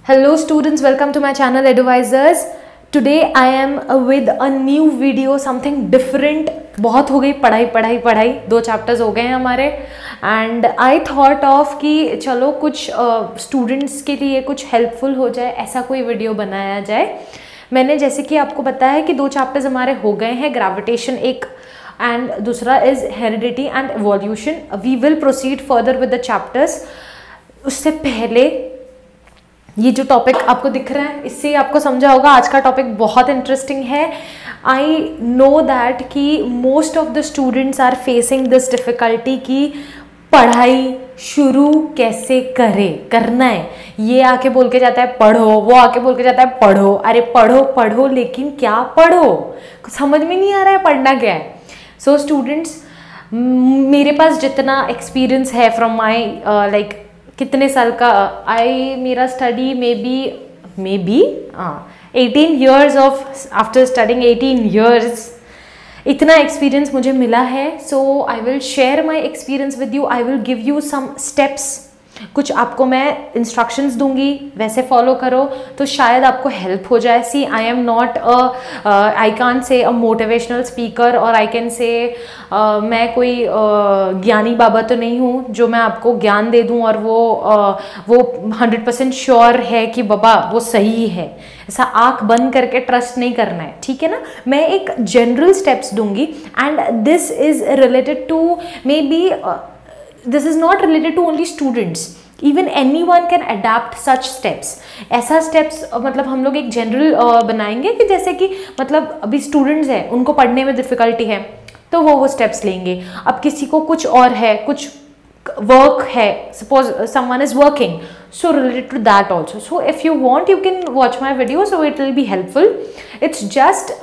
Hello students, welcome to my channel Advisors. Today I am with a new video, something different. बहुत हो गई पढ़ाई पढ़ाई पढ़ाई, 2 चैप्टर्स हो गए हैं हमारे एंड आई थॉट ऑफ कि चलो कुछ स्टूडेंट्स के लिए कुछ हेल्पफुल हो जाए, ऐसा कोई वीडियो बनाया जाए। मैंने जैसे कि आपको बताया है कि 2 चैप्टर्स हमारे हो गए हैं, ग्रेविटेशन एक एंड दूसरा is heredity and evolution. We will proceed further with the chapters. उससे पहले ये जो टॉपिक आपको दिख रहा है, इससे आपको समझा होगा आज का टॉपिक बहुत इंटरेस्टिंग है। आई नो दैट कि most of the students are facing this difficulty कि पढ़ाई शुरू कैसे करना है। ये आके बोल के जाता है पढ़ो, वो आके बोल के जाता है पढ़ो। अरे पढ़ो पढ़ो, लेकिन क्या पढ़ो, समझ में नहीं आ रहा है पढ़ना क्या है। सो स्टूडेंट्स, मेरे पास जितना एक्सपीरियंस है फ्रॉम माई लाइक कितने साल का मेरा study maybe 18 years of after studying 18 years, इतना एक्सपीरियंस मुझे मिला है। So I will share my experience with you. I will give you some steps, कुछ आपको मैं इंस्ट्रक्शंस दूंगी, वैसे फॉलो करो तो शायद आपको हेल्प हो जाए। See I am not I can't say a motivational speaker और आई कैन से मैं कोई ज्ञानी बाबा तो नहीं हूँ जो मैं आपको ज्ञान दे दूँ और वो 100% श्योर है कि बाबा वो सही है। ऐसा आंख बंद करके ट्रस्ट नहीं करना है, ठीक है ना। मैं एक जनरल स्टेप्स दूंगी and this is related to may be this is not related to only students, even anyone can adapt such steps। ऐसा steps मतलब हम लोग एक जनरल बनाएंगे कि जैसे कि मतलब अभी स्टूडेंट्स हैं, उनको पढ़ने में डिफ़िकल्टी है तो वो स्टेप्स लेंगे। अब किसी को कुछ और है, कुछ वर्क है, suppose someone is working, so related to that also। So if you want you can watch my video, so it will be helpful। It's just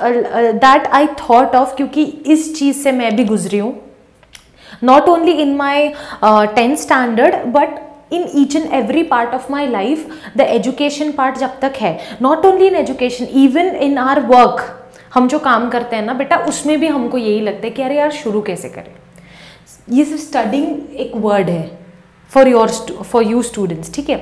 that I thought of, क्योंकि इस चीज़ से मैं भी गुजरी हूँ, not only in my 10th standard but in each and every part of my life। the education part जब तक है, not only in education, even in our work, हम जो काम करते हैं ना बेटा, उसमें भी हमको यही लगता है कि अरे यार शुरू कैसे करें। ये सिर्फ स्टडिंग एक वर्ड है फॉर यू स्टूडेंट्स, ठीक है।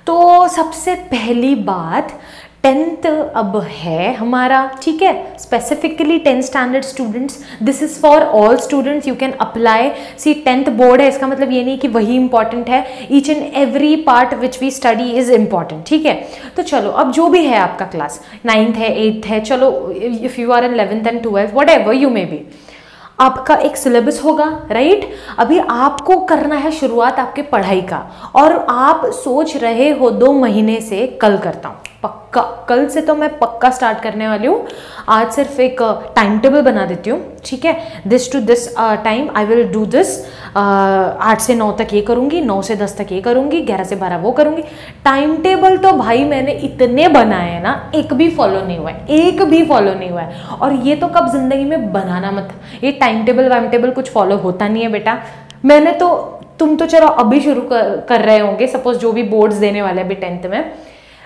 तो सबसे पहली बात, 10th अब है हमारा, ठीक है। Specifically 10th standard students, this is for all students, you can apply. See 10th board है, इसका मतलब ये नहीं कि वही इंपॉर्टेंट है, each and every part which we study is important, ठीक है। तो चलो, अब जो भी है आपका क्लास 9th है, 8th है, चलो if you are in 11th and 12th, whatever you may be, आपका एक सिलेबस होगा, राइट। अभी आपको करना है शुरुआत आपके पढ़ाई का, और आप सोच रहे हो 2 महीने से कल करता हूँ, पक्का कल से तो मैं पक्का स्टार्ट करने वाली हूँ। आज सिर्फ एक टाइम टेबल बना देती हूँ, ठीक है। This to this time I will do this. 8 से 9 तक ये करूँगी, 9 से 10 तक ये करूँगी, 11 से 12 वो करूँगी। टाइम टेबल तो भाई मैंने इतने बनाए हैं ना, एक भी फॉलो नहीं हुआ है, एक भी फॉलो नहीं हुआ है। और ये तो कब जिंदगी में बनाना मत, ये टाइम टेबल वाइम टेबल कुछ फॉलो होता नहीं है बेटा। मैंने तो, तुम तो चलो अभी शुरू कर रहे होंगे, सपोज जो भी बोर्ड्स देने वाले अभी 10th में,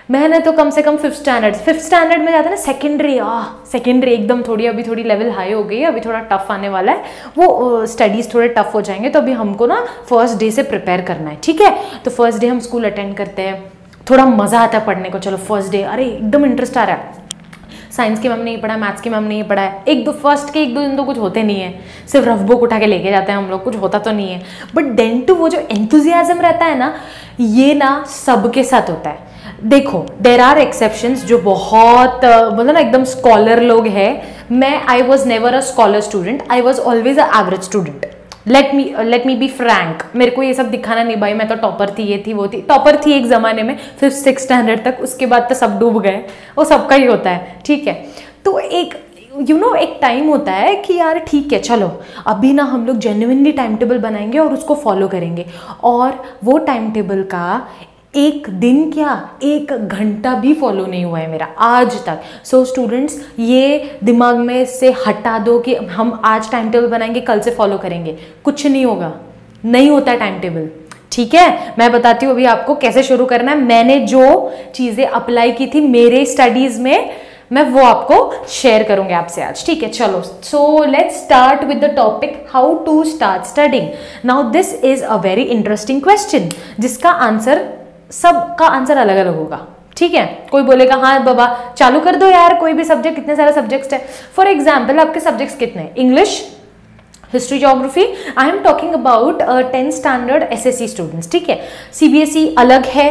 मैंने तो कम से कम 5th स्टैंडर्ड में जाता है ना, सेकेंडरी एकदम अभी थोड़ी लेवल हाई हो गई है, अभी थोड़ा टफ आने वाला है, वो स्टडीज़ थोड़े टफ हो जाएंगे। तो अभी हमको ना फर्स्ट डे से प्रिपेयर करना है, ठीक है। तो फर्स्ट डे हम स्कूल अटेंड करते हैं, थोड़ा मज़ा आता है पढ़ने को। चलो फर्स्ट डे, अरे एकदम इंटरेस्ट आ रहा है, साइंस की मैम नहीं पढ़ा, मैथ्स की मैम नहीं पढ़ा है, 1-2 दिन तो कुछ होते नहीं है, सिर्फ रफ बुक उठा के लेके जाते हैं हम लोग, कुछ होता तो नहीं है। बट देन टू वो जो एंथुजियाज्म रहता है ना, ये ना सबके साथ होता है। देखो देर आर एक्सेप्शंस जो बहुत मतलब ना एकदम स्कॉलर लोग हैं। मैं I was never a scholar student, I was always a average student. Let me be frank, मेरे को ये सब दिखाना नहीं भाई, मैं तो टॉपर थी, ये थी वो थी। टॉपर थी एक ज़माने में 5th-6th स्टैंडर्ड तक, उसके बाद तो सब डूब गए, वो सबका ही होता है, ठीक है। तो एक एक टाइम होता है कि यार ठीक है चलो अभी ना हम लोग जेन्युइनली टाइम टेबल बनाएंगे और उसको फॉलो करेंगे। और वो टाइम टेबल का एक दिन क्या, 1 घंटा भी फॉलो नहीं हुआ है मेरा आज तक। सो स्टूडेंट्स, ये दिमाग में से हटा दो कि हम आज टाइम टेबल बनाएंगे कल से फॉलो करेंगे, कुछ नहीं होगा, नहीं होता है टाइम टेबल, ठीक है। मैं बताती हूँ अभी आपको कैसे शुरू करना है। मैंने जो चीज़ें अप्लाई की थी मेरे स्टडीज़ में, मैं वो आपको शेयर करूंगी आपसे आज, ठीक है। चलो, so let's start with the topic how to start studying. Now this is a very interesting question, जिसका आंसर, सबका आंसर अलग अलग होगा, ठीक है, कोई बोलेगा हाँ बाबा चालू कर दो यार कोई भी सब्जेक्ट, कितने सारे सब्जेक्ट्स है। फॉर एग्जाम्पल आपके सब्जेक्ट्स कितने हैं? English, history, geography. I am talking about 10th standard SSC students, ठीक है। सीबीएसई अलग है,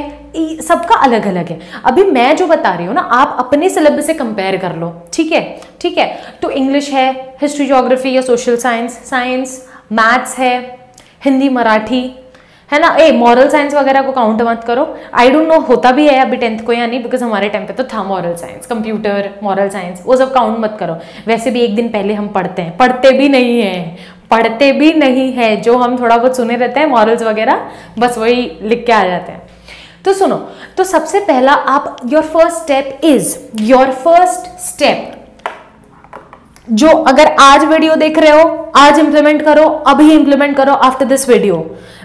सबका अलग अलग है। अभी मैं जो बता रही हूँ ना, आप अपने सिलेबस से कंपेयर कर लो, ठीक है, ठीक है। तो इंग्लिश है, हिस्ट्री, ज्योग्राफी या सोशल साइंस, साइंस, मैथ्स है, हिंदी, मराठी है ना। मॉरल साइंस वगैरह को काउंट मत करो। आई डोंट नो होता भी है अभी 10th को या नहीं, बिकॉज हमारे टाइम पे तो था moral science, computer, moral science, वो सब काउंट मत करो। वैसे भी एक दिन पहले हम पढ़ते भी नहीं है, जो हम थोड़ा बहुत सुने रहते हैं मॉरल्स वगैरह, बस वही लिख के आ जाते हैं। तो सुनो, तो सबसे पहला आप योर फर्स्ट स्टेप जो अगर आज वीडियो देख रहे हो, आज इंप्लीमेंट करो, अभी इंप्लीमेंट करो आफ्टर दिस वीडियो,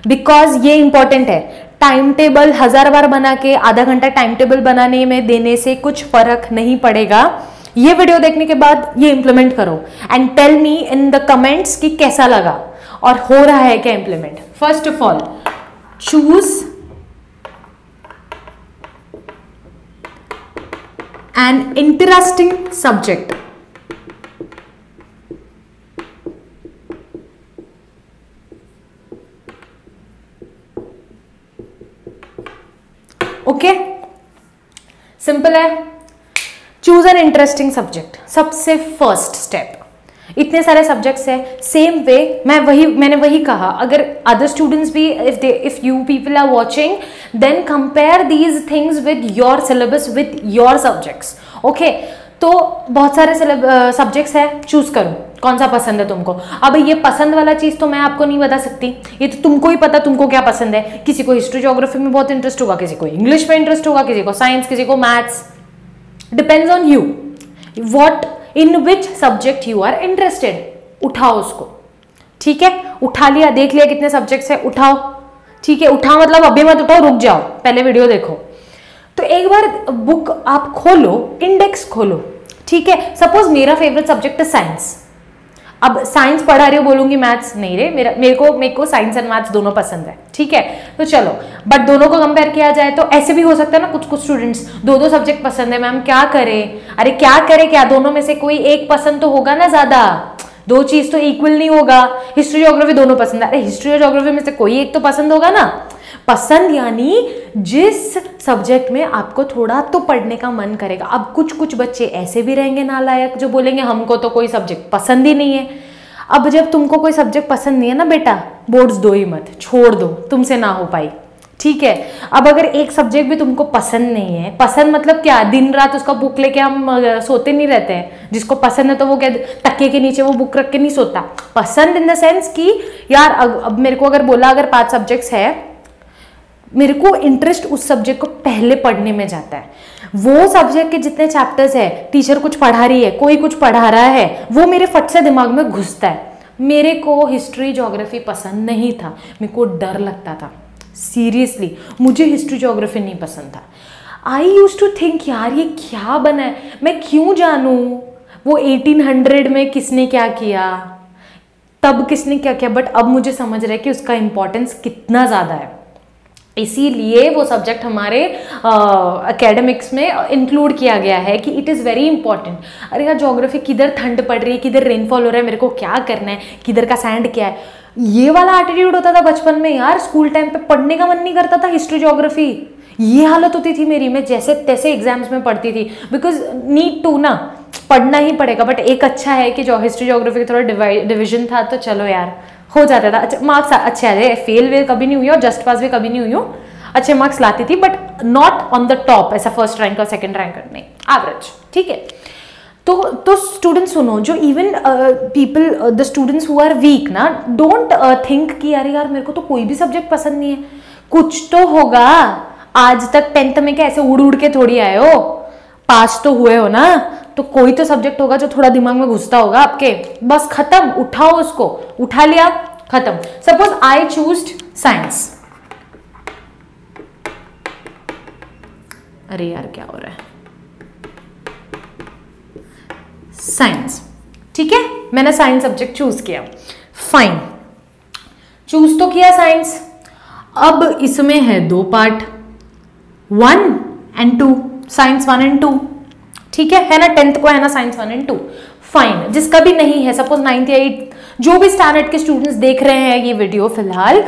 बिकॉज ये इंपॉर्टेंट है। टाइम टेबल 1000 बार बना के आधा घंटा टाइम टेबल बनाने में देने से कुछ फर्क नहीं पड़ेगा। ये वीडियो देखने के बाद ये इंप्लीमेंट करो and tell me in the comments कि कैसा लगा और हो रहा है क्या implement. First of all, choose an interesting subject. Okay, simple है। चूज एन इंटरेस्टिंग सब्जेक्ट, सबसे फर्स्ट स्टेप। इतने सारे सब्जेक्ट्स है, सेम वे मैंने वही कहा, अगर अदर स्टूडेंट्स भी if you people are watching, then compare these things with your syllabus with your subjects. Okay, तो बहुत सारे सब्जेक्ट्स है, चूज करो कौन सा पसंद है तुमको। अब ये पसंद वाला चीज तो मैं आपको नहीं बता सकती, ये तो तुमको ही पता तुमको क्या पसंद है। किसी को हिस्ट्री ज्योग्राफी में बहुत इंटरेस्ट होगा, किसी को इंग्लिश में इंटरेस्ट होगा, किसी को साइंस, किसी को maths. Depends on you what in which subject you are interested. उठाओ उसको, ठीक है, उठा लिया, देख लिया कितने सब्जेक्ट्स है, उठाओ, ठीक है। उठाओ मतलब अभी मत उठाओ, रुक जाओ, पहले वीडियो देखो। तो एक बार बुक आप खोलो, इंडेक्स खोलो, ठीक है। सपोज मेरा फेवरेट सब्जेक्ट है साइंस। अब साइंस पढ़ा रही हो, बोलूंगी मैथ्स नहीं रे, मेरे को साइंस एंड मैथ्स दोनों पसंद है, ठीक है। तो चलो, बट दोनों को कंपेयर किया जाए तो ऐसे भी हो सकता है ना, कुछ स्टूडेंट्स दो सब्जेक्ट पसंद है, मैम क्या करें। अरे क्या करे क्या, दोनों में से कोई एक पसंद तो होगा ना, ज्यादा दो चीज तो इक्वल नहीं होगा। हिस्ट्री ज्योग्राफी दोनों पसंद है, अरे हिस्ट्री और ज्योग्राफी में से कोई एक तो पसंद होगा ना। पसंद यानी जिस सब्जेक्ट में आपको थोड़ा तो पढ़ने का मन करेगा। अब कुछ बच्चे ऐसे भी रहेंगे नालायक जो बोलेंगे हमको तो कोई सब्जेक्ट पसंद ही नहीं है। अब जब तुमको कोई सब्जेक्ट पसंद नहीं है ना बेटा, बोर्ड्स दो ही मत, छोड़ दो, तुमसे ना हो पाई, ठीक है। अब अगर एक सब्जेक्ट भी तुमको पसंद नहीं है, पसंद मतलब क्या, दिन रात उसका बुक लेके हम सोते नहीं रहते हैं। जिसको पसंद है तो वो क्या तकिए के नीचे वो बुक रख के नहीं सोता। पसंद इन द सेंस कि यार अब मेरे को अगर बोला अगर 5 सब्जेक्ट्स है, मेरे को इंटरेस्ट उस सब्जेक्ट को पहले पढ़ने में जाता है। वो सब्जेक्ट के जितने चैप्टर्स है, टीचर कुछ पढ़ा रही है, कोई कुछ पढ़ा रहा है, वो मेरे फट से दिमाग में घुसता है। मेरे को हिस्ट्री ज्योग्राफी पसंद नहीं था, मेरे को डर लगता था, सीरियसली मुझे हिस्ट्री ज्योग्राफी नहीं पसंद था। आई यूज टू थिंक यार ये क्या बना है, मैं क्यों जानूं वो 1800 में किसने क्या किया, तब किसने क्या किया। बट अब मुझे समझ रहा है कि उसका इंपॉर्टेंस कितना ज़्यादा है, इसीलिए वो सब्जेक्ट हमारे एकेडमिक्स में इंक्लूड किया गया है कि इट इज़ वेरी इंपॉर्टेंट। अरे यार ज्योग्राफी, किधर ठंड पड़ रही है, किधर रेनफॉल हो रहा है, मेरे को क्या करना है, किधर का सैंड क्या है, ये वाला एटीट्यूड होता था बचपन में यार। स्कूल टाइम पे पढ़ने का मन नहीं करता था हिस्ट्री ज्योग्राफी, ये हालत होती थी मेरी। मैं जैसे तैसे एग्जाम्स में पढ़ती थी, बिकॉज नीड टू ना, पढ़ना ही पड़ेगा। बट एक अच्छा है कि जो हिस्ट्री ज्योग्राफी का थोड़ा डिविजन था, तो चलो यार हो जाता था। अच्छा मार्क्स अच्छे आ जाए, फेल वेल कभी नहीं हुई और जस्ट पास भी कभी नहीं हुई हूँ, अच्छे मार्क्स लाती थी, but not on the top, ऐसा फर्स्ट रैंक और सेकंड रैंक नहीं, एवरेज, ठीक है। तो स्टूडेंट्स सुनो, जो even people the students who are weak ना, डोंट थिंक कि अरे यार मेरे को तो कोई भी सब्जेक्ट पसंद नहीं है। कुछ तो होगा, आज तक 10th में क्या ऐसे उड़ के थोड़ी आए हो, पास तो हुए हो ना, तो कोई तो सब्जेक्ट होगा जो थोड़ा दिमाग में घुसता होगा आपके। बस खत्म, उठाओ उसको, उठा लिया, खत्म। Suppose I choosed science. अरे यार क्या हो रहा है, साइंस, ठीक है, मैंने साइंस सब्जेक्ट चूज किया, फाइन, चूज तो किया साइंस। अब इसमें है 2 पार्ट, 1 and 2, साइंस 1 एंड 2, ठीक है ना, 10th को है ना साइंस 1 एंड 2, फाइन। जिसका भी नहीं है, सपोज 9th या 8th जो भी स्टैंडर्ड के स्टूडेंट्स देख रहे हैं ये वीडियो फिलहाल,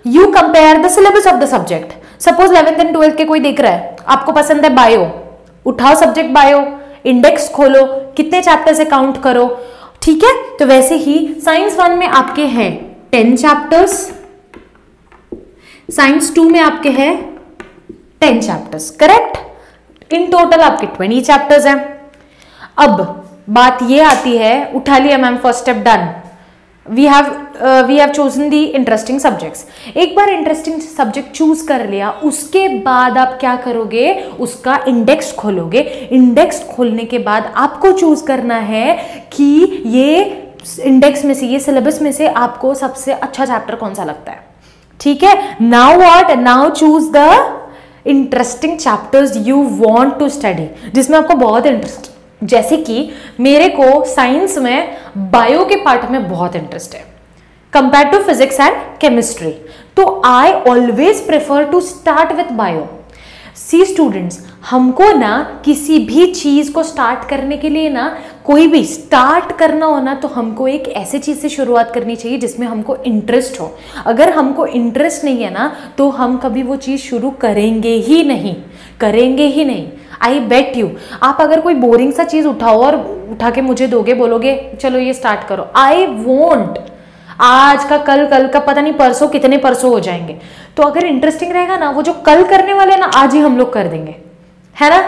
you compare the syllabus of the subject. Suppose 11th and 12th के कोई देख रहा है, आपको पसंद है बायो, उठाओ सब्जेक्ट बायो, इंडेक्स खोलो, कितने चैप्टर से काउंट करो, ठीक है। तो वैसे ही साइंस 1 में आपके हैं 10 चैप्टर्स, साइंस 2 में आपके हैं 10 चैप्टर्स, करेक्ट। इन टोटल आपके 20 चैप्टर्स हैं। अब बात ये आती है, उठा लिया ma'am, first step done, we have chosen the interesting subjects. एक बार इंटरेस्टिंग सब्जेक्ट चूज कर लिया, उसके बाद आप क्या करोगे, उसका इंडेक्स खोलोगे। इंडेक्स खोलने के बाद आपको चूज करना है कि ये इंडेक्स में से, ये सिलेबस में से आपको सबसे अच्छा चैप्टर कौन सा लगता है, ठीक है। Now what, now choose the interesting chapters you want to study, जिसमें आपको बहुत इंटरेस्ट। जैसे कि मेरे को साइंस में बायो के पार्ट में बहुत इंटरेस्ट है compare to physics and chemistry, तो I always prefer to start with bio. See students, हमको ना किसी भी चीज को स्टार्ट करने के लिए ना, कोई भी स्टार्ट करना हो ना, तो हमको एक ऐसे चीज से शुरुआत करनी चाहिए जिसमें हमको इंटरेस्ट हो। अगर हमको इंटरेस्ट नहीं है ना, तो हम कभी वो चीज शुरू करेंगे ही नहीं, करेंगे ही नहीं। आई बेट यू, आप अगर कोई बोरिंग सा चीज उठाओ और उठा के मुझे दोगे, बोलोगे चलो ये स्टार्ट करो, आई वोंट। आज का कल, कल का पता नहीं परसों, कितने परसों हो जाएंगे। तो अगर इंटरेस्टिंग रहेगा ना, वो जो कल करने वाले ना, आज ही हम लोग कर देंगे, है ना।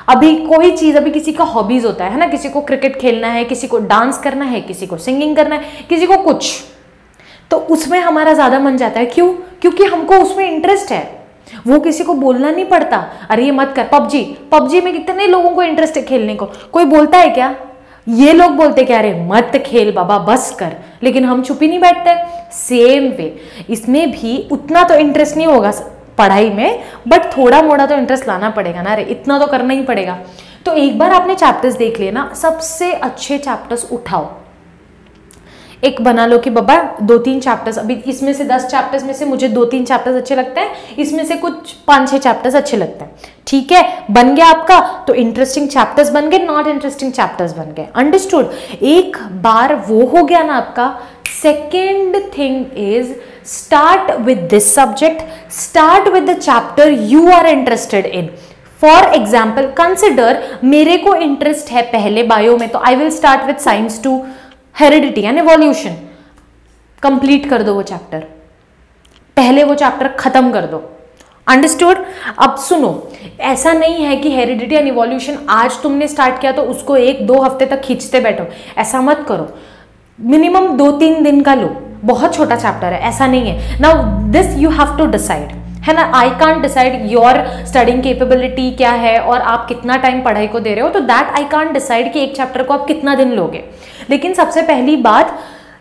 अभी कोई चीज, अभी किसी का हॉबीज होता है ना, किसी को क्रिकेट खेलना है, किसी को डांस करना है, किसी को सिंगिंग करना है, किसी को कुछ, तो उसमें हमारा ज्यादा मन जाता है। क्यों? क्योंकि हमको उसमें इंटरेस्ट है। वो किसी को बोलना नहीं पड़ता, अरे ये मत कर। पबजी में कितने लोगों को इंटरेस्ट है खेलने को, कोई बोलता है क्या? ये लोग बोलते क्या, अरे मत खेल बाबा, बस कर, लेकिन हम चुप ही नहीं बैठते। सेम वे इसमें भी उतना तो इंटरेस्ट नहीं होगा पढ़ाई में, बट थोड़ा मोड़ा तो इंटरेस्ट लाना पड़ेगा ना, अरे इतना तो करना ही पड़ेगा। तो एक बार आपने चैप्टर्स देख लिए ना, सबसे अच्छे चैप्टर्स उठाओ, एक बना लो कि बाबा 2-3 चैप्टर्स, अभी इसमें से 10 चैप्टर्स में से मुझे 2-3 चैप्टर्स अच्छे लगते हैं, इसमें से कुछ 5-6 चैप्टर्स अच्छे लगते हैं, ठीक है। बन गया आपका, तो इंटरेस्टिंग चैप्टर्स बन गए, नॉट इंटरेस्टिंग चैप्टर्स बन गए, अंडरस्टूड। एक बार वो हो गया ना आपका, second thing is start with this subject, start with the chapter you are interested in. For example consider, मेरे को इंटरेस्ट है पहले बायो में, तो I will start with science 2 heredity and evolution. Complete कर दो वो चैप्टर, पहले वो चैप्टर खत्म कर दो, अंडरस्टूड। अब सुनो, ऐसा नहीं है कि हेरिडिटी एंड इवोल्यूशन आज तुमने स्टार्ट किया तो उसको 1-2 हफ्ते तक खींचते बैठो, ऐसा मत करो। मिनिमम 2-3 दिन का लो, बहुत छोटा चैप्टर है, ऐसा नहीं है। Now this you have to decide, है ना। I can't decide your studying capability क्या है और आप कितना टाइम पढ़ाई को दे रहे हो, तो दैट आई कांट डिसाइड कि एक चैप्टर को आप कितना दिन लोगे। लेकिन सबसे पहली बात,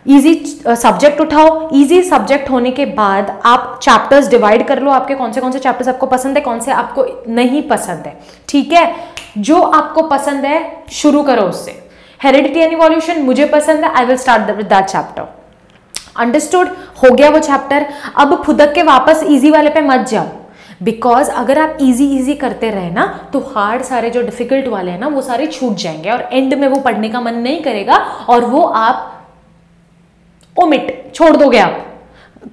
इजी सब्जेक्ट उठाओ। इजी सब्जेक्ट होने के बाद आप चैप्टर्स डिवाइड कर लो, आपके कौन से चैप्टर्स आपको पसंद है, कौन से आपको नहीं पसंद है, ठीक है। जो आपको पसंद है शुरू करो उससे। हेरिडिटी एंड इवोल्यूशन मुझे पसंद है, I will start with that chapter, understood. हो गया वो चैप्टर। अब फुदक के वापस इजी वाले पे मत जाओ, बिकॉज अगर आप इजी करते रहे ना, तो हार्ड सारे जो डिफिकल्ट वाले हैं ना, वो सारे छूट जाएंगे और एंड में वो पढ़ने का मन नहीं करेगा और वो आप ओमिट छोड़ दोगे। आप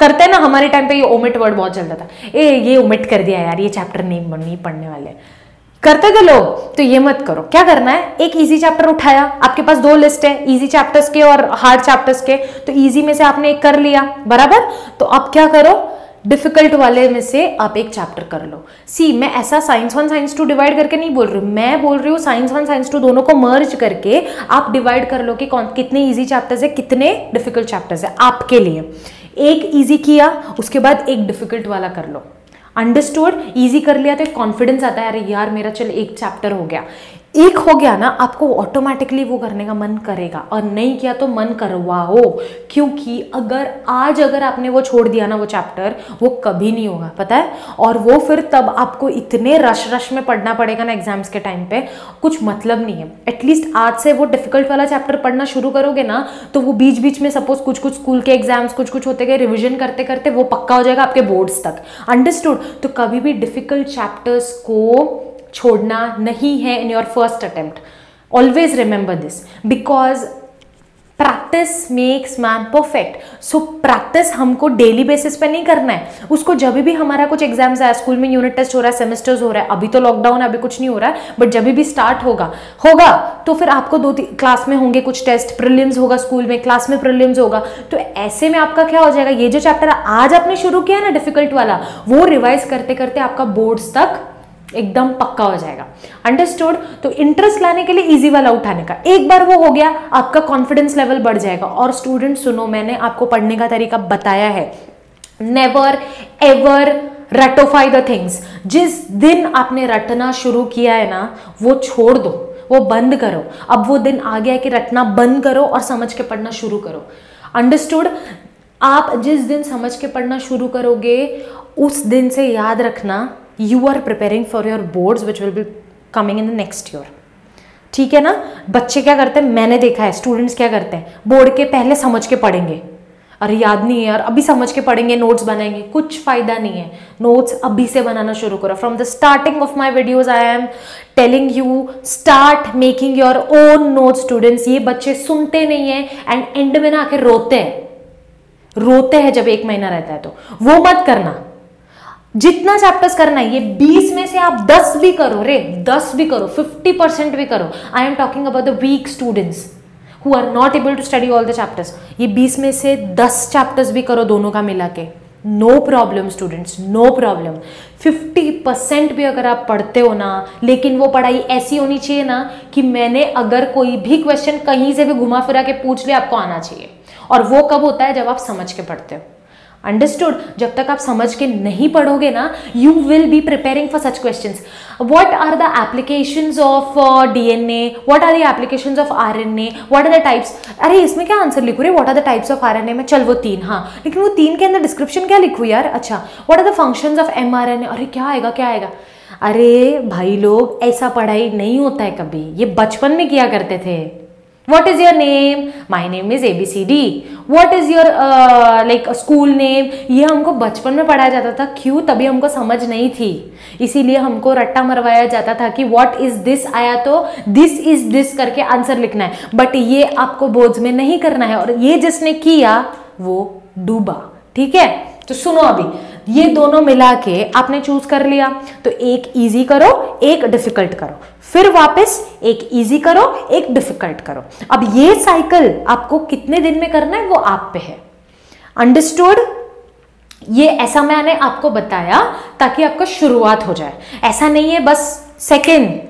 करते हैं ना, हमारे टाइम पे ये ओमिट वर्ड बहुत चलता था, ये ओमिट कर दिया यार, ये चैप्टर नहीं पढ़ने वाले, करते थे लोग। तो ये मत करो। क्या करना है, एक इजी चैप्टर उठाया, आपके पास 2 लिस्ट है, इजी चैप्टर्स के और हार्ड चैप्टर्स के, तो इजी में से आपने एक कर लिया, बराबर। तो अब क्या करो, डिफिकल्ट वाले में से आप एक चैप्टर कर लो। सी, मैं ऐसा साइंस 1 साइंस 2 डिवाइड करके नहीं बोल रही हूँ, मैं बोल रही हूँ साइंस 1 साइंस 2 दोनों को मर्ज करके आप डिवाइड कर लो कि कितने इजी चैप्टर्स है, कितने डिफिकल्ट चैप्टर्स है आपके लिए। एक इजी किया, उसके बाद एक डिफिकल्ट वाला कर लो, अंडरस्टूड। इजी कर लिया तो एक कॉन्फिडेंस आता है, अरे यार मेरा चल एक चैप्टर हो गया। एक हो गया ना, आपको ऑटोमेटिकली वो करने का मन करेगा, और नहीं किया तो मन करवाओ, क्योंकि अगर आपने वो छोड़ दिया ना वो चैप्टर, वो कभी नहीं होगा, पता है। और वो फिर तब आपको इतने रश में पढ़ना पड़ेगा ना एग्जाम्स के टाइम पे, कुछ मतलब नहीं है। एटलीस्ट आज से वो डिफिकल्ट वाला चैप्टर पढ़ना शुरू करोगे ना, तो वो बीच बीच में सपोज कुछ स्कूल के एग्जाम्स कुछ होते गए, रिविजन करते करते वो पक्का हो जाएगा आपके बोर्ड्स तक। अंडरस्टूड। तो कभी भी डिफिकल्ट चैप्टर्स को छोड़ना नहीं है in your first attempt. Always remember this, because practice makes man perfect. So practice हमको डेली बेसिस पे नहीं करना है, उसको जब भी हमारा कुछ एग्जाम्स है, स्कूल में यूनिट टेस्ट हो रहा है, सेमेस्टर्स हो रहा है, अभी तो लॉकडाउन है, अभी कुछ नहीं हो रहा है, बट जब भी स्टार्ट होगा तो फिर आपको 2-3 क्लास में होंगे कुछ टेस्ट, प्रीलिम्स होगा स्कूल में, क्लास में प्रीलिम्स होगा, तो ऐसे में आपका क्या हो जाएगा, ये जो चैप्टर आज आपने शुरू किया ना डिफिकल्ट वाला, वो रिवाइज करते करते आपका बोर्ड्स तक एकदम पक्का हो जाएगा। अंडरस्टूड। तो इंटरेस्ट लाने के लिए इजी वाला उठाने का, एक बार वो हो गया, आपका कॉन्फिडेंस लेवल बढ़ जाएगा। और स्टूडेंट सुनो, मैंने आपको पढ़ने का तरीका बताया है, नेवर एवर रटोफाई द थिंग्स। जिस दिन आपने रटना शुरू किया है ना, वो छोड़ दो, वो बंद करो। अब वो दिन आ गया है कि रटना बंद करो और समझ के पढ़ना शुरू करो। अंडरस्टूड। आप जिस दिन समझ के पढ़ना शुरू करोगे, उस दिन से याद रखना, you are preparing for your boards which will be coming in the next year। ठीक है ना। बच्चे क्या करते हैं, मैंने देखा है, स्टूडेंट्स क्या करते हैं, बोर्ड के पहले समझ के पढ़ेंगे, अरे याद नहीं है यार, अभी समझ के पढ़ेंगे, नोट्स बनाएंगे, कुछ फायदा नहीं है। नोट्स अभी से बनाना शुरू करो। From the starting of my videos I am telling you, start making your own notes students. ये बच्चे सुनते नहीं है एंड एंड में ना आके रोते हैं जब 1 महीना रहता है, तो वो मत करना। जितना चैप्टर्स करना है, ये 20 में से आप 10 भी करो रे, 10 भी करो, 50% भी करो। I am talking about the weak students who are not able to study all the chapters. ये 20 में से 10 चैप्टर्स भी करो दोनों का मिला के, no problem students, no problem. 50% भी अगर आप पढ़ते हो ना, लेकिन वो पढ़ाई ऐसी होनी चाहिए ना कि मैंने अगर कोई भी क्वेश्चन कहीं से भी घुमा फिरा के पूछ लिया, आपको आना चाहिए। और वो कब होता है, जब आप समझ के पढ़ते हो। अंडरस्टूड। जब तक आप समझ के नहीं पढ़ोगे ना, you will be preparing for such questions. What are the applications of DNA, what are the applications of RNA, what are the types. अरे इसमें क्या आंसर लिखूं रे, what are the types of RNA में, चल वो 3, हाँ, लेकिन वो 3 के अंदर डिस्क्रिप्शन क्या लिखूं यार। अच्छा, what are the functions of mRNA, अरे क्या आएगा। अरे भाई लोग, ऐसा पढ़ाई नहीं होता है कभी, ये बचपन में किया करते थे। What is your name? My name is ABCD. What is your like school name? ये हमको बचपन में पढ़ाया जाता था। क्यों? तभी हमको समझ नहीं थी, इसीलिए हमको रट्टा मरवाया जाता था कि what is this आया तो this is this करके आंसर लिखना है। बट ये आपको बोर्ड्स में नहीं करना है, और ये जिसने किया वो डूबा। ठीक है, तो सुनो, अभी ये दोनों मिला के आपने चूज कर लिया, तो एक इजी करो, एक डिफिकल्ट करो, फिर वापस एक इजी करो, एक डिफिकल्ट करो। अब ये साइकिल आपको कितने दिन में करना है वो आप पे है। अंडरस्टूड। ये ऐसा मैंने आपको बताया ताकि आपका शुरुआत हो जाए, ऐसा नहीं है बस।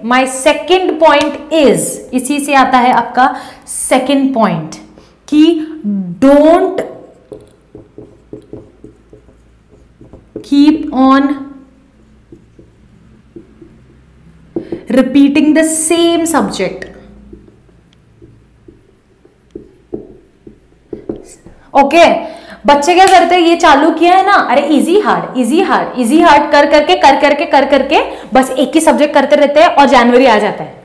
माय सेकेंड पॉइंट इज, इसी से आता है आपका सेकेंड पॉइंट, कि don't keep on repeating the same subject। Okay, बच्चे क्या करते हैं, ये चालू किया है ना, अरे easy hard easy hard easy hard कर करके बस एक ही सब्जेक्ट करते रहते हैं और जनवरी आ जाता है।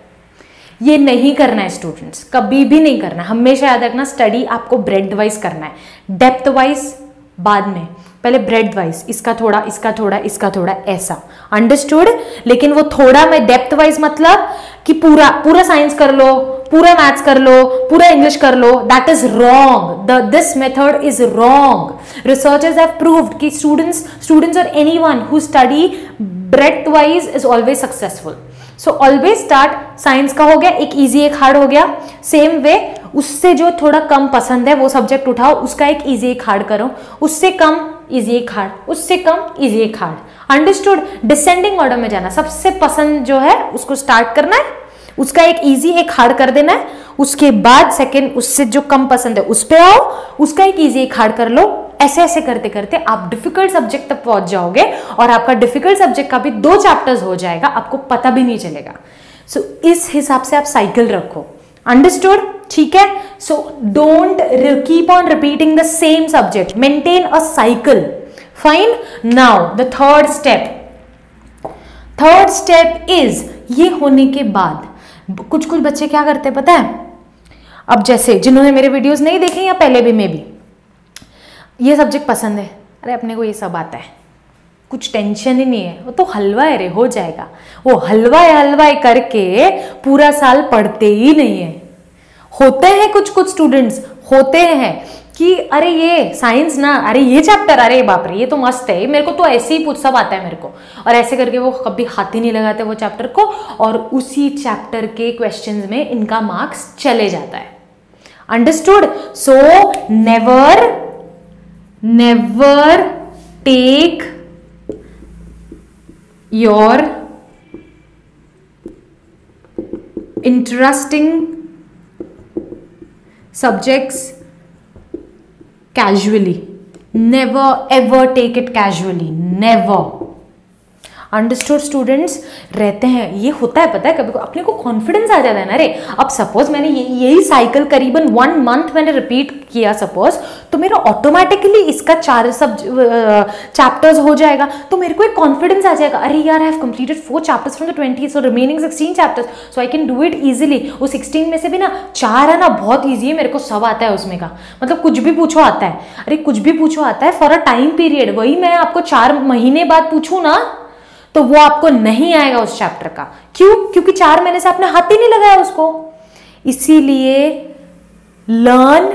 ये नहीं करना है स्टूडेंट्स, कभी भी नहीं करना। हमेशा याद रखना, स्टडी आपको ब्रेड वाइज करना है, डेप्थ वाइज बाद में, पहले ब्रेड वाइज, इसका थोड़ा इसका थोड़ा इसका थोड़ा, ऐसा। अंडरस्टूड। लेकिन वो थोड़ा में डेप्थ वाइज मतलब कि पूरा साइंस कर लो, पूरा मैथ्स कर लो, पूरा इंग्लिश कर लो, that is wrong. This method is wrong. Researchers have proved कि स्टूडेंट्स और anyone who study breadth wise is always successful. So always start, science का हो गया एक इजी एक हार्ड हो गया, सेम वे उससे जो थोड़ा कम पसंद है वो सब्जेक्ट उठाओ, उसका एक इजी एक हार्ड करो, उससे कम इजी एक हार्ड, उससे कम इजी एक हार्ड। अंडरस्टूड। डिसेंडिंग ऑर्डर में जाना, सबसे पसंद जो है उसको स्टार्ट करना है, उसका एक इजी एक हार्ड कर देना है, उसके बाद सेकंड उससे जो कम पसंद है उस पे आओ, उसका एक इजी एक हार्ड कर लो। ऐसे ऐसे करते करते आप डिफिकल्ट सब्जेक्ट तक पहुंच जाओगे और आपका डिफिकल्ट सब्जेक्ट का भी 2 चैप्टर्स हो जाएगा, आपको पता भी नहीं चलेगा। सो इस हिसाब से आप साइकिल रखो, अंडरस्टूड, ठीक है। So don't keep on repeating the same subject, maintain a cycle, fine. Now the third step is, ये होने के बाद कुछ बच्चे क्या करते हैं पता है, अब जैसे जिन्होंने मेरे वीडियोस नहीं देखे या पहले भी में भी, ये सब्जेक्ट पसंद है, अरे अपने को ये सब आता है, कुछ टेंशन ही नहीं है, वो तो हलवाई रे, हो जाएगा। वो हलवाई करके पूरा साल पढ़ते ही नहीं है। होते हैं कुछ स्टूडेंट्स होते हैं कि अरे ये साइंस ना, अरे ये चैप्टर, अरे बाप रे ये तो मस्त है, मेरे को तो ऐसे ही कुछ सब आता है मेरे को, और ऐसे करके वो कभी हाथ ही नहीं लगाते वो चैप्टर को, और उसी चैप्टर के क्वेश्चंस में इनका मार्क्स चले जाता है। Understood? So never take your interesting subjects casually. Never ever take it casually. Never. Understood students? रहते हैं, ये होता है पता है, कभी अपने को कॉन्फिडेंस आ जाता है ना। अरे अब सपोज मैंने यही साइकिल करीबन 1 मंथ मैंने रिपीट किया सपोज, तो मेरा ऑटोमेटिकली इसका 4 सब चैप्टर्स हो जाएगा, तो मेरे को एक कॉन्फिडेंस आ जाएगा, अरे यार I have completed 4 chapters from the 20, so remaining 16 chapters, so I can do it easily. वो 16 में से भी ना 4 है ना बहुत ईजी है, मेरे को सब आता है उसमें का, मतलब कुछ भी पूछो आता है। अरे कुछ भी पूछो आता है फॉर अ टाइम पीरियड, वही मैं आपको 4 महीने बाद पूछूं ना तो वो आपको नहीं आएगा उस चैप्टर का। क्यों? क्योंकि 4 महीने से आपने हाथ ही नहीं लगाया उसको। इसीलिए learn,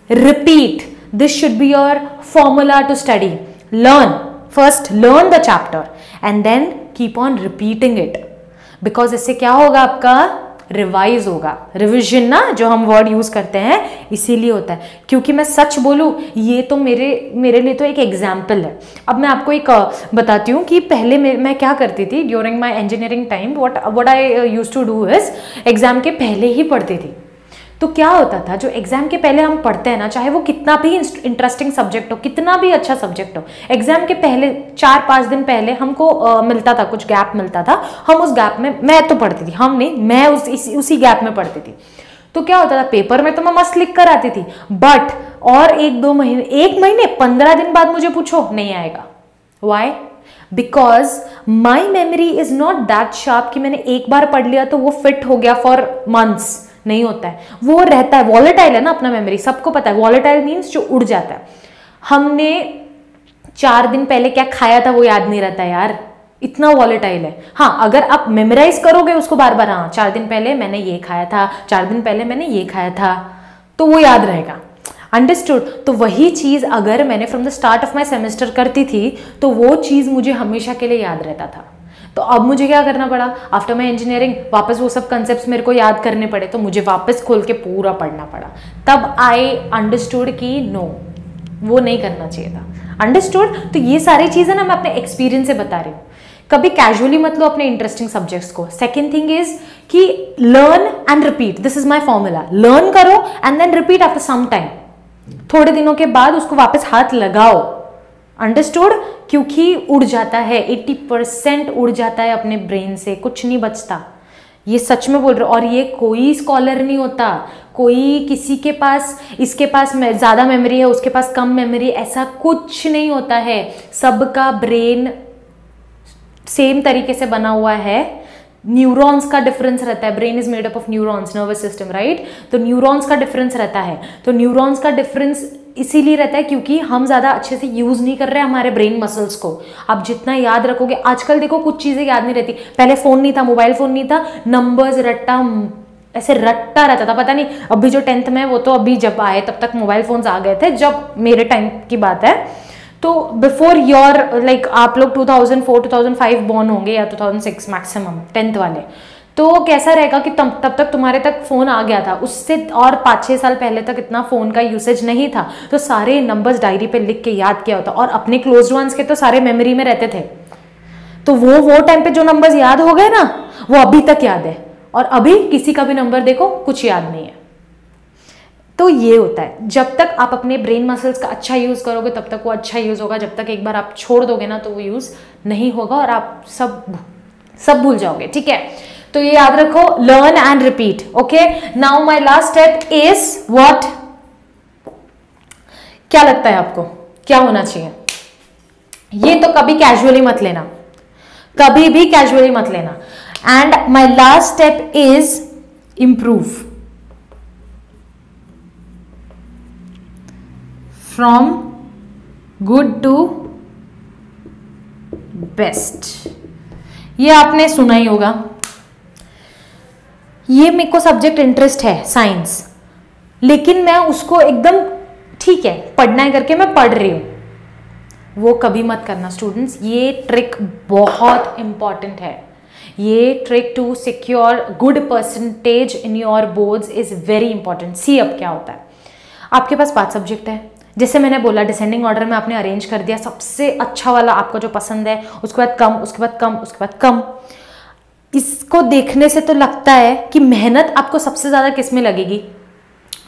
repeat, this should be your formula to study. Learn, first learn the chapter and then keep on repeating it, because इससे क्या होगा, आपका रिवाइज होगा। रिविजन ना जो हम वर्ड यूज करते हैं इसीलिए होता है। क्योंकि मैं सच बोलूं, ये तो मेरे लिए तो एक एग्जाम्पल है। अब मैं आपको एक बताती हूँ कि पहले मैं क्या करती थी during my engineering time. What I use to do is, exam के पहले ही पढ़ती थी। तो क्या होता था, जो एग्जाम के पहले हम पढ़ते हैं ना, चाहे वो कितना भी इंटरेस्टिंग सब्जेक्ट हो, कितना भी अच्छा सब्जेक्ट हो, एग्जाम के पहले 4-5 दिन पहले हमको मिलता था, कुछ गैप मिलता था, हम उस गैप में, मैं तो पढ़ती थी, हम नहीं, मैं उसी गैप में पढ़ती थी। तो क्या होता था, पेपर में तो मैं मस्त लिख कर आती थी, बट और 1 महीने 15 दिन बाद मुझे पूछो, नहीं आएगा। Why? Because my memory is not that sharp कि मैंने एक बार पढ़ लिया तो वो फिट हो गया फॉर मंथ्स। नहीं होता है, वो रहता है, वॉलेटाइल है ना अपना मेमोरी, सबको पता है। वॉलेटाइल मीन्स जो उड़ जाता है। हमने 4 दिन पहले क्या खाया था वो याद नहीं रहता यार, इतना वॉलेटाइल है। हाँ, अगर आप मेमोराइज करोगे उसको बार बार, हाँ 4 दिन पहले मैंने ये खाया था, 4 दिन पहले मैंने ये खाया था, तो वो याद रहेगा। अंडरस्टूड? तो वही चीज अगर मैंने from the start of my semester करती थी तो वो चीज मुझे हमेशा के लिए याद रहता था। तो अब मुझे क्या करना पड़ा, आफ्टर माई इंजीनियरिंग वापस वो सब कंसेप्ट मेरे को याद करने पड़े, तो मुझे वापस खोल के पूरा पढ़ना पड़ा। तब आई अंडरस्टूड कि नो, वो नहीं करना चाहिए था। अंडरस्टूड? तो ये सारी चीजें ना मैं अपने एक्सपीरियंस से बता रही हूँ। कभी कैजुअली मत लो अपने इंटरेस्टिंग सब्जेक्ट्स को। सेकेंड थिंग इज कि learn and repeat, this is my formula. Learn करो and then repeat after some time, थोड़े दिनों के बाद उसको वापस हाथ लगाओ। अंडरस्टूड? क्योंकि उड़ जाता है, 80% उड़ जाता है अपने ब्रेन से, कुछ नहीं बचता। ये सच में बोल रहे हो। और ये कोई स्कॉलर नहीं होता, कोई किसी के पास, इसके पास ज्यादा मेमोरी है, उसके पास कम मेमोरी, ऐसा कुछ नहीं होता है। सबका ब्रेन सेम तरीके से बना हुआ है। न्यूरॉन्स का डिफरेंस रहता है। Brain is made up of neurons, nervous system, right? तो न्यूरॉन्स का डिफरेंस रहता है। तो न्यूरॉन्स का डिफरेंस इसीलिए रहता है क्योंकि हम ज्यादा अच्छे से यूज नहीं कर रहे हैं हमारे ब्रेन मसल्स को। आप जितना याद रखोगे, आजकल देखो कुछ चीजें याद नहीं रहती। पहले फोन नहीं था, मोबाइल फोन नहीं था, नंबर्स रट्टा ऐसे रट्टा रहता था, पता नहीं। अभी जो 10th में, वो तो अभी जब आए तब तक मोबाइल फोन्स आ गए थे, जब मेरे टाइम की बात है। तो बिफोर योर लाइक आप लोग 2004-2005 बॉर्न होंगे या 2006 मैक्सिमम 10th वाले, तो कैसा रहेगा कि तब तक तुम्हारे तक फोन आ गया था। उससे और 5-6 साल पहले तक इतना फोन का यूसेज नहीं था, तो सारे नंबर्स डायरी पे लिख के याद किया होता, और अपने क्लोज वंस के तो सारे मेमोरी में रहते थे। तो वो टाइम पे जो नंबर्स याद हो गए ना, वो अभी तक याद है। और अभी किसी का भी नंबर देखो, कुछ याद नहीं है। तो ये होता है, जब तक आप अपने ब्रेन मसल्स का अच्छा यूज करोगे तब तक वो अच्छा यूज होगा। जब तक एक बार आप छोड़ दोगे ना तो वो यूज नहीं होगा और आप सब भूल जाओगे। ठीक है? तो ये याद रखो, learn and repeat. Okay, now my last step is what? क्या लगता है आपको क्या होना चाहिए? ये तो कभी कैजुअली मत लेना, कभी भी कैजुअली मत लेना। And my last step is improve from good to best. ये आपने सुना ही होगा। ये मेरे को सब्जेक्ट इंटरेस्ट है साइंस, लेकिन मैं उसको एकदम ठीक है पढ़ना है करके मैं पढ़ रही हूं, वो कभी मत करना स्टूडेंट्स। ये ट्रिक बहुत इंपॉर्टेंट है। ये trick to secure good percentage in your boards is very important. See अब क्या होता है, आपके पास 5 सब्जेक्ट है, जैसे मैंने बोला डिसेंडिंग ऑर्डर में आपने अरेंज कर दिया, सबसे अच्छा वाला आपको जो पसंद है, उसके बाद कम, उसके बाद कम, उसके बाद कम। इसको देखने से तो लगता है कि मेहनत आपको सबसे ज्यादा किस में लगेगी?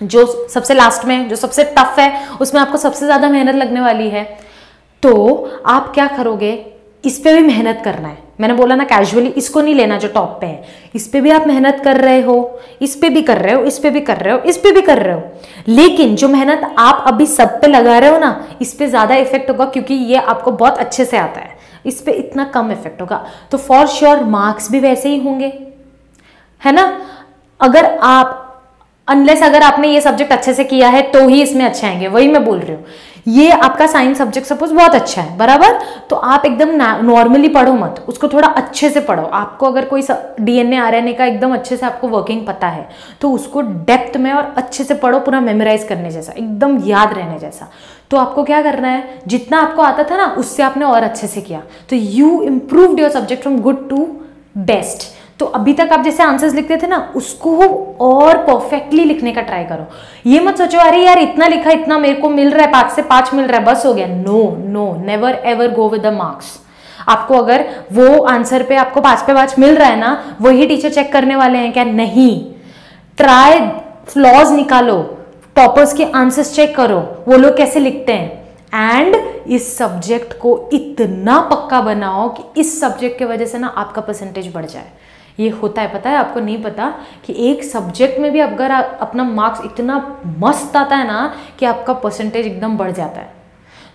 जो सबसे लास्ट में, जो सबसे टफ है, उसमें आपको सबसे ज्यादा मेहनत लगने वाली है। तो आप क्या करोगे, इस पे भी मेहनत करना है। मैंने बोला ना कैजुअली इसको नहीं लेना जो टॉप पे है, इस पे भी आप मेहनत कर रहे हो, इस पे भी कर रहे हो, इस पे भी कर रहे हो, इस पे भी कर रहे हो, लेकिन जो मेहनत आप अभी सब पे लगा रहे हो ना, इस पे ज्यादा इफेक्ट होगा क्योंकि ये आपको बहुत अच्छे से आता है, इस पे इतना कम इफेक्ट होगा। तो फॉर श्योर मार्क्स भी वैसे ही होंगे, है ना। अगर आप अनलेस अगर आपने ये सब्जेक्ट अच्छे से किया है तो ही इसमें अच्छे आएंगे, वही मैं बोल रही हूँ। ये आपका साइंस सब्जेक्ट सपोज बहुत अच्छा है, बराबर, तो आप एकदम नॉर्मली पढ़ो मत, उसको थोड़ा अच्छे से पढ़ो। आपको अगर कोई डीएनए आरएनए का एकदम अच्छे से आपको वर्किंग पता है तो उसको डेप्थ में और अच्छे से पढ़ो, पूरा मेमोराइज करने जैसा, एकदम याद रहने जैसा। तो आपको क्या करना है, जितना आपको आता था ना उससे आपने और अच्छे से किया, तो you improved your subject from good to best. तो अभी तक आप जैसे आंसर्स लिखते थे ना, उसको और परफेक्टली लिखने का ट्राई करो। ये मत सोचो अरे यार इतना लिखा, इतना मेरे को मिल रहा है, 5 से 5 मिल रहा है, बस हो गया। No no, never ever go with the marks. आपको अगर वो आंसर पे आपको 5 पे 5 मिल रहा है ना, वही टीचर चेक करने वाले हैं क्या? नहीं। ट्राई फ्लॉज निकालो, टॉपर्स के आंसर्स चेक करो, वो लोग कैसे लिखते हैं, एंड इस सब्जेक्ट को इतना पक्का बनाओ कि इस सब्जेक्ट की वजह से ना आपका परसेंटेज बढ़ जाए। ये होता है, पता है आपको? नहीं पता कि एक सब्जेक्ट में भी अगर अपना मार्क्स इतना मस्त आता है ना कि आपका परसेंटेज एकदम बढ़ जाता है।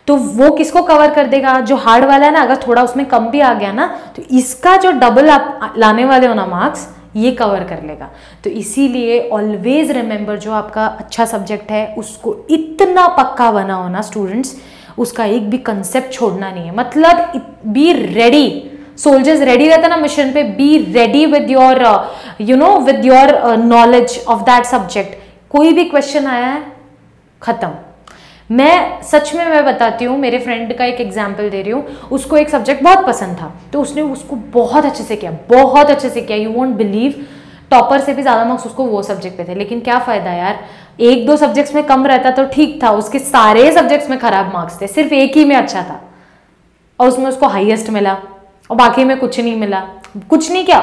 तो वो किसको कवर कर देगा? जो हार्ड वाला है ना, अगर थोड़ा उसमें कम भी आ गया ना तो इसका जो डबल आप लाने वाले हो ना मार्क्स, ये कवर कर लेगा। तो इसीलिए ऑलवेज रिमेंबर, जो आपका अच्छा सब्जेक्ट है उसको इतना पक्का बनाओ ना स्टूडेंट्स, उसका एक भी कंसेप्ट छोड़ना नहीं है। मतलब बी रेडी, सोल्जर्स रेडी रहता ना मिशन पे, be ready with your with your knowledge of that subject. कोई भी क्वेश्चन आया है, खत्म। मैं सच में मैं बताती हूँ, मेरे फ्रेंड का एक एग्जाम्पल दे रही हूँ। उसको एक सब्जेक्ट बहुत पसंद था तो उसने उसको बहुत अच्छे से किया, बहुत अच्छे से किया। यू वोंट बिलीव, टॉपर से भी ज्यादा मार्क्स उसको वो सब्जेक्ट पे थे। लेकिन क्या फायदा यार, 1-2 सब्जेक्ट्स में कम रहता तो ठीक था, उसके सारे सब्जेक्ट्स में खराब मार्क्स थे, सिर्फ एक ही में अच्छा था और उसमें उसको हाईएस्ट मिला और बाकी में कुछ नहीं मिला। कुछ नहीं क्या,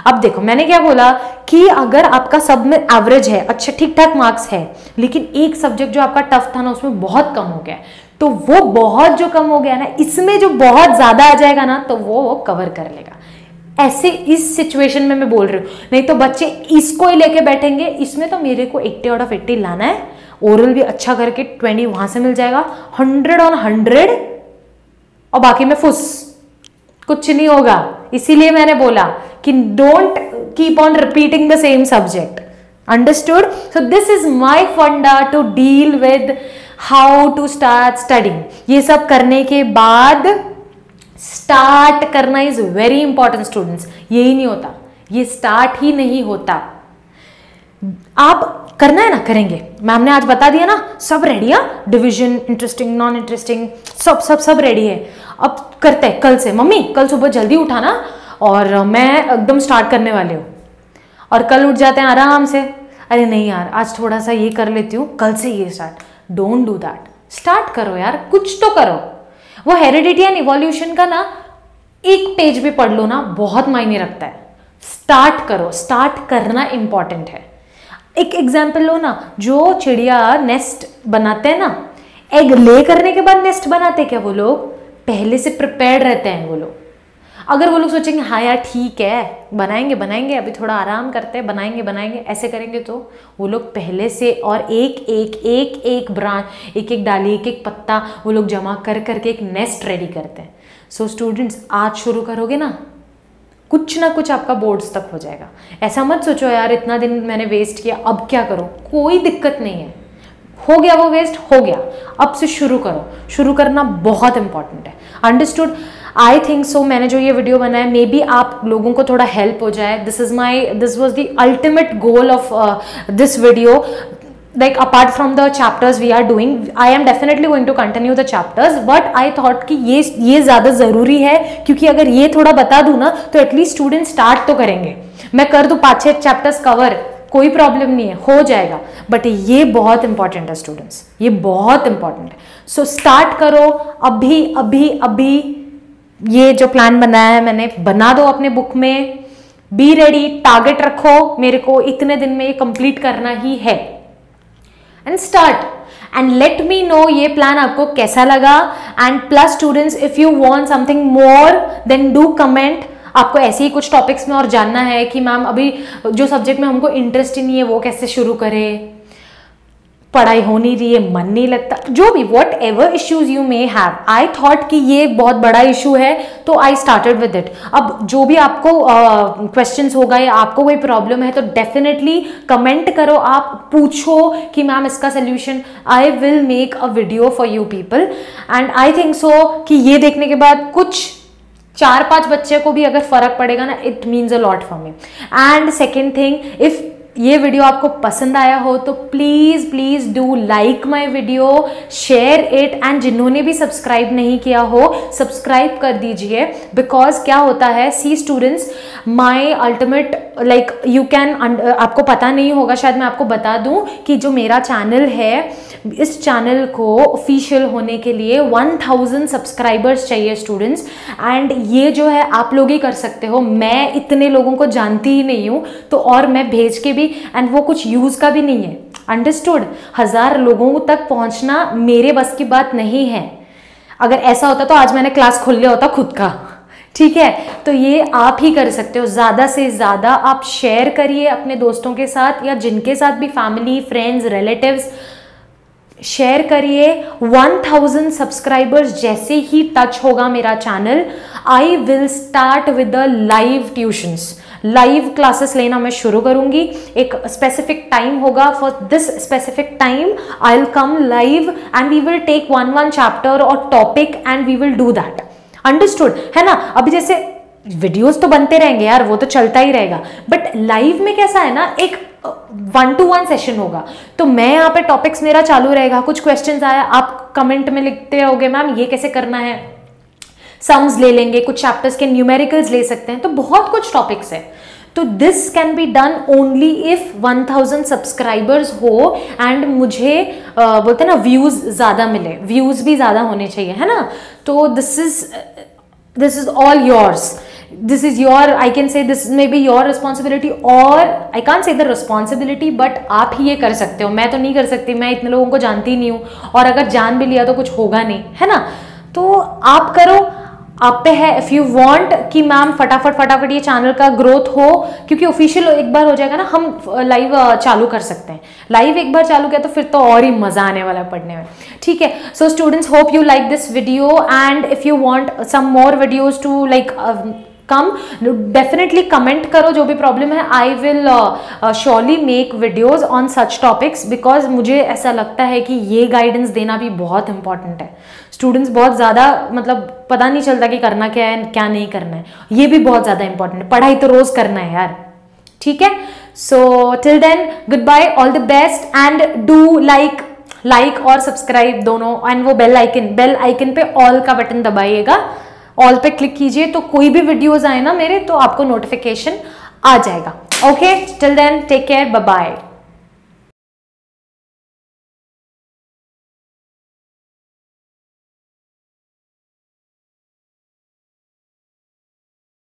अब देखो मैंने क्या बोला कि अगर आपका सब में एवरेज है, अच्छा ठीक ठाक मार्क्स है, लेकिन एक सब्जेक्ट जो आपका टफ था ना उसमें बहुत कम हो गया, तो वो बहुत जो कम हो गया ना, इसमें जो बहुत ज्यादा आ जाएगा ना तो वो कवर कर लेगा। ऐसे इस सिचुएशन में मैं बोल रही हूँ, नहीं तो बच्चे इसको ही लेके बैठेंगे, इसमें तो मेरे को 80 आउट ऑफ 80 लाना है, ओरल भी अच्छा करके 20 वहां से मिल जाएगा, 100 on 100 और बाकी में फुस, कुछ नहीं होगा। इसीलिए मैंने बोला कि don't keep on repeating the same subject. Understood? So this is my funda to deal with how to start studying. ये सब करने के बाद स्टार्ट करना इज वेरी इंपॉर्टेंट स्टूडेंट्स। यही नहीं होता, ये स्टार्ट ही नहीं होता। आप करना है ना, करेंगे। मैम ने आज बता दिया ना, सब रेडी है, डिवीजन, इंटरेस्टिंग, नॉन इंटरेस्टिंग, सब सब सब रेडी है। अब करते हैं कल से। मम्मी कल सुबह जल्दी उठाना और मैं एकदम स्टार्ट करने वाली हूँ। और कल उठ जाते हैं आराम से, अरे नहीं यार आज थोड़ा सा ये कर लेती हूँ, कल से ये start. Don't do that. Start करो यार, कुछ तो करो। वो हेरिडिटी एंड इवोल्यूशन का ना एक पेज भी पढ़ लो ना, बहुत मायने रखता है। स्टार्ट करो, स्टार्ट करना इंपॉर्टेंट है। एक एग्जाम्पल लो ना, जो चिड़िया नेस्ट बनाते हैं ना, एग ले करने के बाद नेस्ट बनाते क्या वो लोग? पहले से प्रिपेयर्ड रहते हैं वो लोग। अगर वो लोग सोचेंगे हाँ यार ठीक है बनाएंगे बनाएंगे, अभी थोड़ा आराम करते हैं, बनाएंगे बनाएंगे, ऐसे करेंगे तो वो लोग पहले से और एक ब्रांच, एक एक डाली, एक एक पत्ता वो लोग जमा कर करके एक नेस्ट रेडी करते हैं। सो स्टूडेंट्स, आज शुरू करोगे ना कुछ आपका बोर्ड्स तक हो जाएगा। ऐसा मत सोचो यार इतना दिन मैंने वेस्ट किया अब क्या करूं, कोई दिक्कत नहीं है, हो गया वो वेस्ट हो गया, अब से शुरू करो। शुरू करना बहुत इंपॉर्टेंट है, अंडरस्टूड? आई थिंक सो मैंने जो ये वीडियो बनाया मे बी आप लोगों को थोड़ा हेल्प हो जाए। This was the ultimate goal of this video. Like apart from the chapters we are doing, I am definitely going to continue the chapters, but I thought कि ये ज़्यादा ज़रूरी है, क्योंकि अगर ये थोड़ा बता दूँ ना तो एटलीस्ट स्टूडेंट स्टार्ट तो करेंगे। मैं कर दूँ 5-6 चैप्टर्स कवर, कोई प्रॉब्लम नहीं है, हो जाएगा, बट ये बहुत इंपॉर्टेंट है स्टूडेंट्स, ये बहुत इंपॉर्टेंट है। सो स्टार्ट करो अभी अभी अभी। ये जो प्लान बनाया है मैंने, बना दो अपने बुक में, बी रेडी, टारगेट रखो मेरे को इतने दिन में ये कंप्लीट करना ही है, and start and let me know ये प्लान आपको कैसा लगा। And plus students, if you want something more than do comment. आपको ऐसे ही कुछ टॉपिक्स में और जानना है कि मैम अभी जो सब्जेक्ट में हमको इंटरेस्ट ही नहीं है वो कैसे शुरू करें, पढ़ाई हो नहीं रही है, मन नहीं लगता, जो भी what ever issues you may have, I thought कि ये बहुत बड़ा इशू है तो आई स्टार्टेड विद इट। अब जो भी आपको क्वेश्चंस होगा या आपको कोई प्रॉब्लम है तो डेफिनेटली कमेंट करो, आप पूछो कि मैम इसका solution, I will make a video for you people. And I think so कि ये देखने के बाद कुछ 4-5 बच्चे को भी अगर फर्क पड़ेगा ना, it means a lot for me. And second thing, if ये वीडियो आपको पसंद आया हो तो please please do like my video, share it, and जिन्होंने भी सब्सक्राइब नहीं किया हो सब्सक्राइब कर दीजिए। बिकॉज क्या होता है, see students, my ultimate like you can, आपको पता नहीं होगा शायद, मैं आपको बता दूं कि जो मेरा चैनल है, इस चैनल को ऑफिशियल होने के लिए 1000 सब्सक्राइबर्स चाहिए स्टूडेंट्स। एंड ये जो है आप लोग ही कर सकते हो, मैं इतने लोगों को जानती ही नहीं हूँ, तो और मैं भेज के भी, एंड वो कुछ यूज का भी नहीं है, अंडरस्टूड? 1000 लोगों तक पहुंचना मेरे बस की बात नहीं है। अगर ऐसा होता तो आज मैंने क्लास खोल लिया होता खुद का, ठीक है? तो ये आप ही कर सकते हो, ज़्यादा से ज़्यादा आप शेयर करिए अपने दोस्तों के साथ या जिनके साथ भी, फैमिली, फ्रेंड्स, रिलेटिव्स, शेयर करिए। 1000 सब्सक्राइबर्स जैसे ही टच होगा मेरा channel, I will start with the live tuitions, live classes लेना मैं शुरू करूंगी। एक स्पेसिफिक टाइम होगा, for this specific time I will come live and we will take 1 chapter और topic and we will do that, understood है ना? अभी जैसे वीडियोस तो बनते रहेंगे यार, वो तो चलता ही रहेगा, बट लाइव में कैसा है ना, एक 1-to-1 सेशन होगा। तो मैं यहाँ पे टॉपिक्स मेरा चालू रहेगा, कुछ क्वेश्चंस आया आप कमेंट में लिखते रहोगे मैम ये कैसे करना है, सम्स ले लेंगे, कुछ चैप्टर्स के न्यूमेरिकल्स ले सकते हैं, तो बहुत कुछ टॉपिक्स है। तो this can be done only if 1000 subscribers हो एंड मुझे बोलते हैं ना व्यूज ज्यादा मिले, व्यूज भी ज्यादा होने चाहिए, है ना? तो this is all yours, this is your, I can say this may be your responsibility, or I can't say the responsibility, but आप ही ये कर सकते हो, मैं तो नहीं कर सकती, मैं इतने लोगों को जानती नहीं हूँ, और अगर जान भी लिया तो कुछ होगा नहीं, है ना? तो आप करो, आप पे है। इफ यू वांट कि मैम फटाफट ये चैनल का ग्रोथ हो, क्योंकि ऑफिशियल एक बार हो जाएगा ना, हम लाइव चालू कर सकते हैं। लाइव एक बार चालू किया तो फिर तो और ही मजा आने वाला है पढ़ने में, ठीक है? So students, hope you like this video, and if you want some more videos to like come, definitely comment करो जो भी प्रॉब्लम है, I will surely make videos on such topics, because मुझे ऐसा लगता है कि ये गाइडेंस देना भी बहुत इंपॉर्टेंट है। स्टूडेंट्स बहुत ज़्यादा मतलब पता नहीं चलता कि करना क्या है क्या नहीं करना है, ये भी बहुत ज़्यादा इंपॉर्टेंट है, पढ़ाई तो रोज़ करना है यार, ठीक है? So till then good bye, all the best, and do like और सब्सक्राइब दोनों, एंड वो बेल आइकन पे ऑल का बटन दबाइएगा, ऑल पे क्लिक कीजिए तो कोई भी वीडियोस आए ना मेरे तो आपको नोटिफिकेशन आ जाएगा। Okay, till then take care, bye bye.